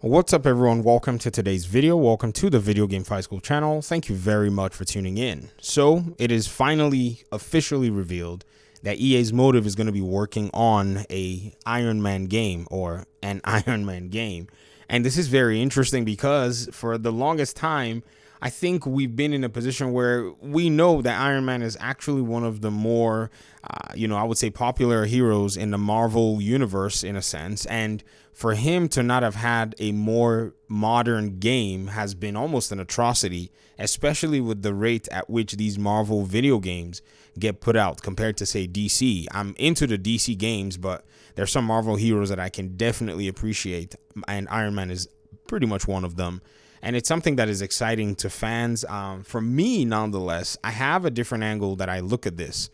What's up, everyone? Welcome to today's video. Welcome to the Video Game Fight School channel. Thank you very much for tuning in. So it is finally officially revealed that EA's motive is going to be working on a Iron Man game or an Iron Man game. And this is very interesting because for the longest time, I think we've been in a position where we know that Iron Man is actually one of the more, I would say popular heroes in the Marvel universe in a sense. And for him to not have had a more modern game has been almost an atrocity, especially with the rate at which these Marvel video games get put out compared to, say, DC. I'm into the DC games, but there's some Marvel heroes that I can definitely appreciate, and Iron Man is pretty much one of them. And it's something that is exciting to fans. For me, nonetheless, I have a different angle that I look at this.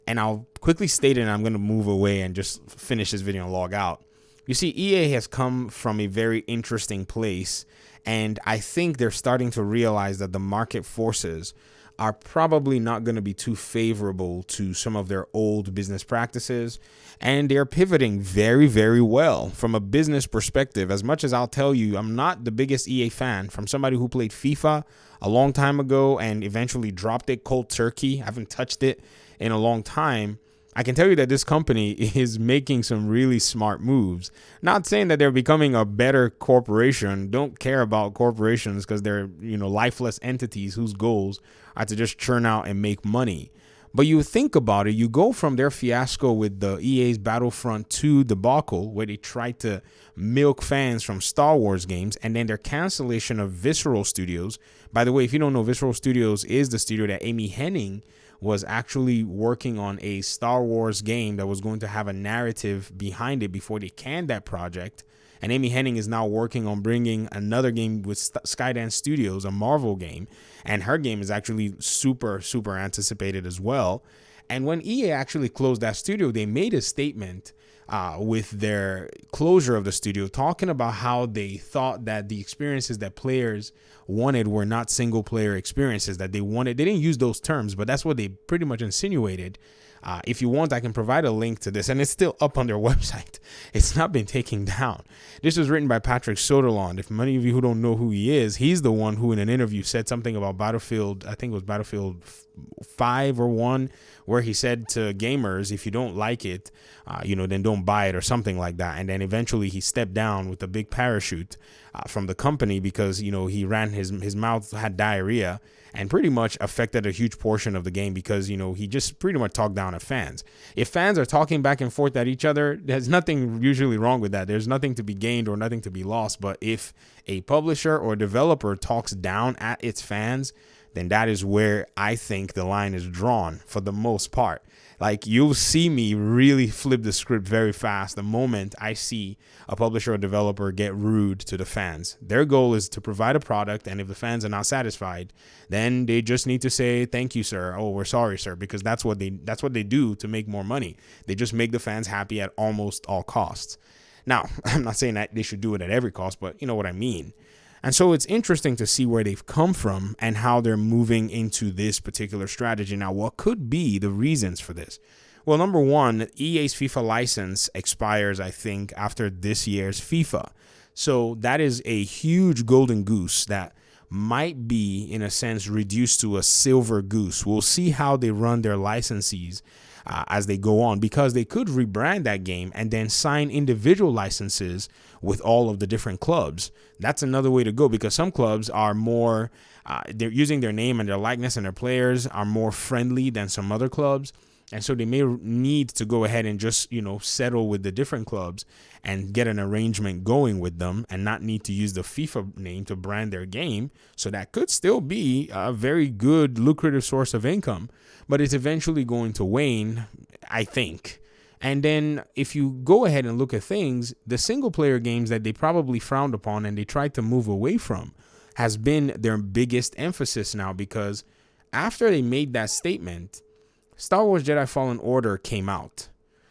And I'll quickly state it, and I'm going to move away and just finish this video and log out. You see, EA has come from a very interesting place, and I think they're starting to realize that the market forces are probably not going to be too favorable to some of their old business practices, and they're pivoting very, very well from a business perspective. As much as I'll tell you, I'm not the biggest EA fan. From somebody who played FIFA a long time ago and eventually dropped it cold turkey, I haven't touched it in a long time. I can tell you that this company is making some really smart moves. Not saying that they're becoming a better corporation. Don't care about corporations because they're, lifeless entities whose goals are to just churn out and make money. But you think about it, you go from their fiasco with the EA's Battlefront 2 debacle, where they tried to milk fans from Star Wars games, and then their cancellation of Visceral Studios. By the way, if you don't know, Visceral Studios is the studio that Amy Hennig was actually working on a Star Wars game that was going to have a narrative behind it before they canned that project. And Amy Hennig is now working on bringing another game with Skydance Studios, a Marvel game. And her game is actually super, super anticipated as well. And when EA actually closed that studio, they made a statement with their closure of the studio, talking about how they thought that the experiences that players wanted were not single player experiences that they wanted. They didn't use those terms, but that's what they pretty much insinuated. If you want, I can provide a link to this, and it's still up on their website. It's not been taken down. This was written by Patrick Soderlund. If many of you who don't know who he is, he's the one who in an interview said something about Battlefield, I think it was Battlefield 5 or 1, where he said to gamers, if you don't like it, then don't buy it or something like that. And then eventually he stepped down with a big parachute from the company because, he ran his mouth had diarrhea and pretty much affected a huge portion of the game because, he just pretty much talked down at fans. If fans are talking back and forth at each other, there's nothing usually wrong with that. There's nothing to be gained or nothing to be lost. But if a publisher or developer talks down at its fans, then that is where I think the line is drawn for the most part. Like, you'll see me really flip the script very fast the moment I see a publisher or developer get rude to the fans. Their goal is to provide a product, and if the fans are not satisfied, then they just need to say, thank you, sir. Oh, we're sorry, sir, because that's what they do to make more money. They just make the fans happy at almost all costs. Now, I'm not saying that they should do it at every cost, but you know what I mean. And so it's interesting to see where they've come from and how they're moving into this particular strategy. Now, what could be the reasons for this? Well, number one, EA's FIFA license expires, I think, after this year's FIFA. So that is a huge golden goose that might be, in a sense, reduced to a silver goose. We'll see how they run their licensees as they go on, because they could rebrand that game and then sign individual licenses with all of the different clubs. That's another way to go, because some clubs are more, they're using their name and their likeness, and their players are more friendly than some other clubs. And so they may need to go ahead and just, settle with the different clubs and get an arrangement going with them and not need to use the FIFA name to brand their game. So that could still be a very good, lucrative source of income, but it's eventually going to wane, I think. And then if you go ahead and look at things, the single player games that they probably frowned upon and they tried to move away from has been their biggest emphasis now, because after they made that statement, Star Wars Jedi Fallen Order came out.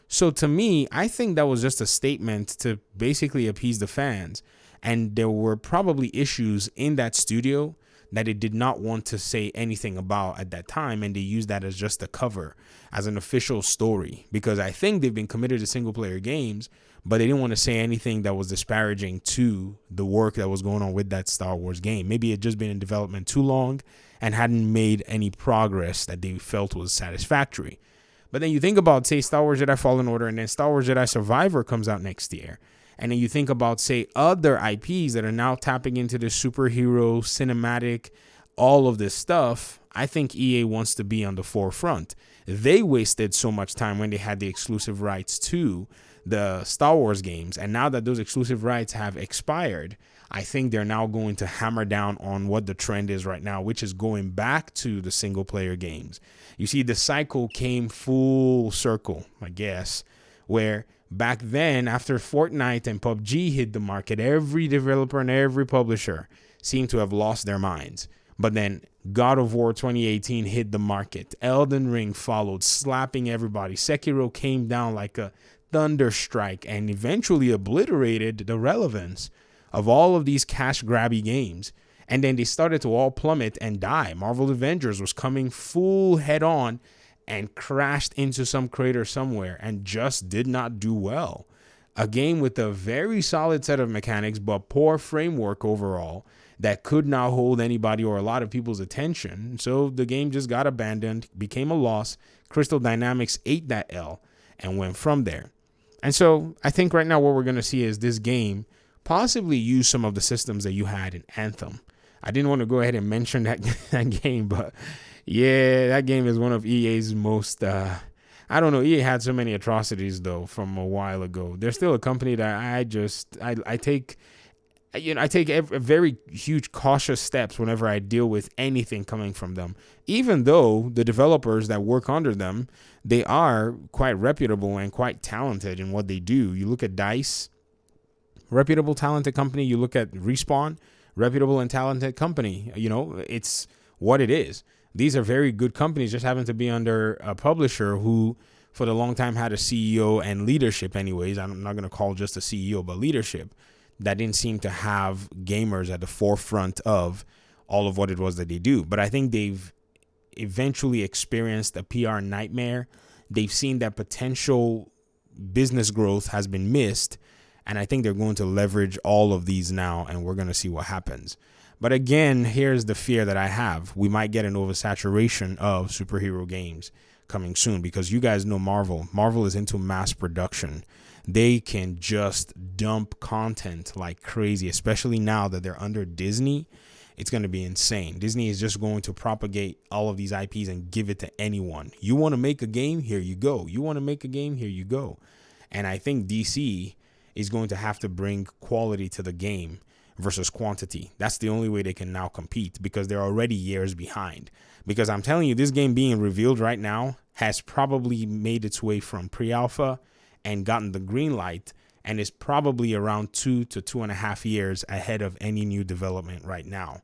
So to me, I think that was just a statement to basically appease the fans. And there were probably issues in that studio that it did not want to say anything about at that time. And they used that as just a cover, as an official story, because I think they've been committed to single player games, but they didn't want to say anything that was disparaging to the work that was going on with that Star Wars game. Maybe it had just been in development too long and hadn't made any progress that they felt was satisfactory. But then you think about, say, Star Wars Jedi Fallen Order, and then Star Wars Jedi Survivor comes out next year. And then you think about, say, other IPs that are now tapping into the superhero, cinematic, all of this stuff. I think EA wants to be on the forefront. They wasted so much time when they had the exclusive rights to the Star Wars games. And now that those exclusive rights have expired, I think they're now going to hammer down on what the trend is right now, which is going back to the single player games. You see, the cycle came full circle, I guess, where back then, after Fortnite and PUBG hit the market, every developer and every publisher seemed to have lost their minds. But then God of War 2018 hit the market. Elden Ring followed, slapping everybody. Sekiro came down like a thunder strike and eventually obliterated the relevance of all of these cash grabby games. And then they started to all plummet and die. Marvel Avengers was coming full head on and crashed into some crater somewhere and just did not do well. A game with a very solid set of mechanics, but poor framework overall that could not hold anybody or a lot of people's attention. So the game just got abandoned, became a loss. Crystal Dynamics ate that L and went from there. And so I think right now what we're going to see is this game possibly use some of the systems that you had in Anthem. I didn't want to go ahead and mention that game, but yeah, that game is one of EA's most, I don't know, EA had so many atrocities though from a while ago. They're still a company that I take very huge cautious steps whenever I deal with anything coming from them, even though the developers that work under them, they are quite reputable and quite talented in what they do. You look at DICE, reputable, talented company. You look at Respawn, reputable and talented company. You know, it's what it is. These are very good companies, just happen to be under a publisher who for the long time had a CEO and leadership anyways. I'm not going to call just a CEO, but leadership that didn't seem to have gamers at the forefront of all of what it was that they do. But I think they've eventually experienced a PR nightmare. They've seen that potential business growth has been missed. And I think they're going to leverage all of these now, and we're going to see what happens. But again, here's the fear that I have. We might get an oversaturation of superhero games coming soon because you guys know Marvel. Marvel is into mass production. They can just dump content like crazy, especially now that they're under Disney. It's going to be insane. Disney is just going to propagate all of these IPs and give it to anyone. You want to make a game? Here you go. You want to make a game? Here you go. And I think DC is going to have to bring quality to the game versus quantity. That's the only way they can now compete because they're already years behind. Because I'm telling you, this game being revealed right now has probably made its way from pre-alpha and gotten the green light and is probably around 2 to 2.5 years ahead of any new development right now.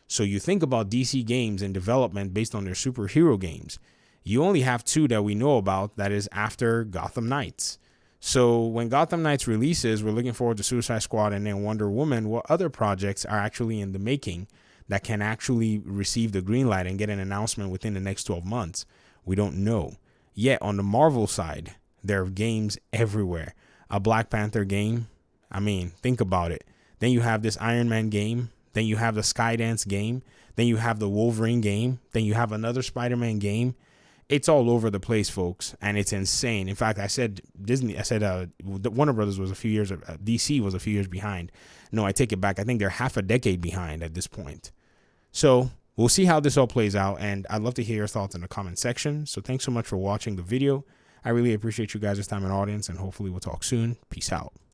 So you think about DC games in development based on their superhero games. You only have 2 that we know about, that is after Gotham Knights. So when Gotham Knights releases, we're looking forward to Suicide Squad and then Wonder Woman. What other projects are actually in the making that can actually receive the green light and get an announcement within the next 12 months? We don't know. Yet on the Marvel side, there are games everywhere. A Black Panther game. I mean, think about it. Then you have this Iron Man game. Then you have the Skydance game. Then you have the Wolverine game. Then you have another Spider-Man game. It's all over the place, folks, and it's insane. In fact, I said Warner Brothers was a few years, DC was a few years behind. No, I take it back. I think they're half a decade behind at this point. So we'll see how this all plays out, and I'd love to hear your thoughts in the comment section. So thanks so much for watching the video. I really appreciate you guys' time and audience, and hopefully we'll talk soon. Peace out.